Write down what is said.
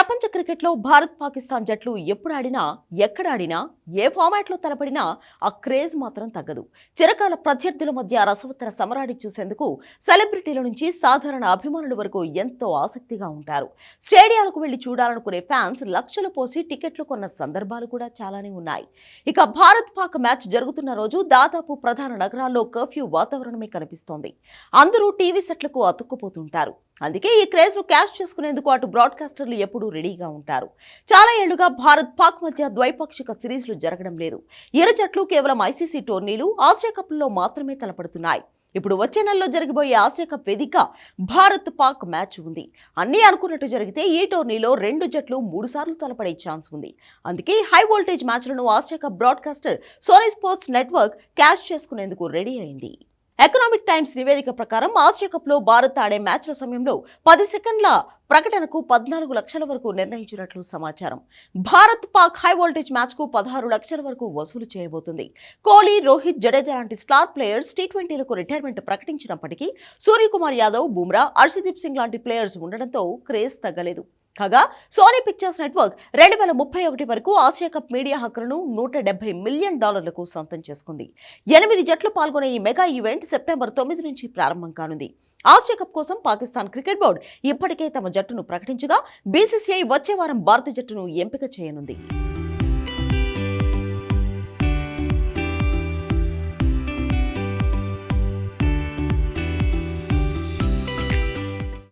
ప్రపంచ క్రికెట్లో భారత్ పాకిస్తాన్ జట్లు ఎప్పుడు ఆడినా ఎక్కడ ఆడినా ఏ ఫార్మాట్లో తలపడినా ఆ క్రేజ్ మాత్రం తగ్గదు. చిరకాల ప్రత్యర్థుల మధ్య రసవత్తర సమరాడి చూసేందుకు సెలబ్రిటీల నుంచి సాధారణ అభిమానుల వరకు ఎంతో ఆసక్తిగా ఉంటారు. స్టేడియాలకు వెళ్లి చూడాలనుకునే ఫ్యాన్స్ లక్షలు పోసి టికెట్లు కొన్న సందర్భాలు కూడా చాలానే ఉన్నాయి. ఇక భారత్ పాక్ మ్యాచ్ జరుగుతున్న రోజు దాదాపు ప్రధాన నగరాల్లో కర్ఫ్యూ వాతావరణమే కనిపిస్తోంది. అందరూ టీవీ సెట్లకు అతుక్కుపోతుంటారు. అందుకే ఈ క్రేజ్ ను క్యాష్ చేసుకునేందుకు అటు బ్రాడ్కాస్టర్లు ఎప్పుడూ రెడీగా ఉంటారు. చాలా ఏళ్లుగా భారత్ పాక్ మధ్య ద్వైపాక్షిక సిరీస్లు జరగడం లేదు. ఇరు జట్లు కేవలం ఐసీసీ టోర్నీలు, ఆసియా కప్లో మాత్రమే తలపడుతున్నాయి. ఇప్పుడు వచ్చే నెలలో జరిగిపోయే ఆసియా కప్ వేదిక భారత్ పాక్ మ్యాచ్ ఉంది. అన్నీ అనుకున్నట్టు జరిగితే ఈ టోర్నీలో రెండు జట్లు 3 సార్లు తలపడే ఛాన్స్ ఉంది. అందుకే హై వోల్టేజ్ మ్యాచ్లను Asia Cup broadcaster Sony Sports Network cash చేసుకునేందుకు రెడీ అయింది. ఎకనామిక్ టైమ్స్ నివేదిక ప్రకారం ఆసియా కప్ లో భారత్ ఆడే మ్యాచ్ల సమయంలో 10 సెకండ్ల ప్రకటనకు 14 లక్షల వరకు నిర్ణయించినట్లు సమాచారం. Bharat Pak high voltage match కు 16 లక్షల వరకు వసూలు చేయబోతుంది. కోహ్లీ, రోహిత్, జడేజా లాంటి స్టార్ ప్లేయర్స్ టీ20లకు రిటైర్మెంట్ ప్రకటించినప్పటికీ సూర్యకుమార్ యాదవ్, బుమ్రా, హర్షదీప్ సింగ్ లాంటి ప్లేయర్స్ ఉండడంతో క్రేజ్ తగ్గలేదు. కాగా సోనీ పిక్చర్స్ నెట్వర్క్ 2031 వరకు ఆసియా కప్ మీడియా హక్కులను $170 మిలియన్ సొంతం చేసుకుంది. 8 జట్లు పాల్గొనే ఈ మెగా ఈవెంట్ సెప్టెంబర్ 9 నుంచి ప్రారంభం కానుంది. ఆసియా కప్ కోసం పాకిస్తాన్ క్రికెట్ బోర్డు ఇప్పటికే తమ జట్టును ప్రకటించగా బీసీసీఐ వచ్చే వారం భారత జట్టును ఎంపిక చేయనుంది.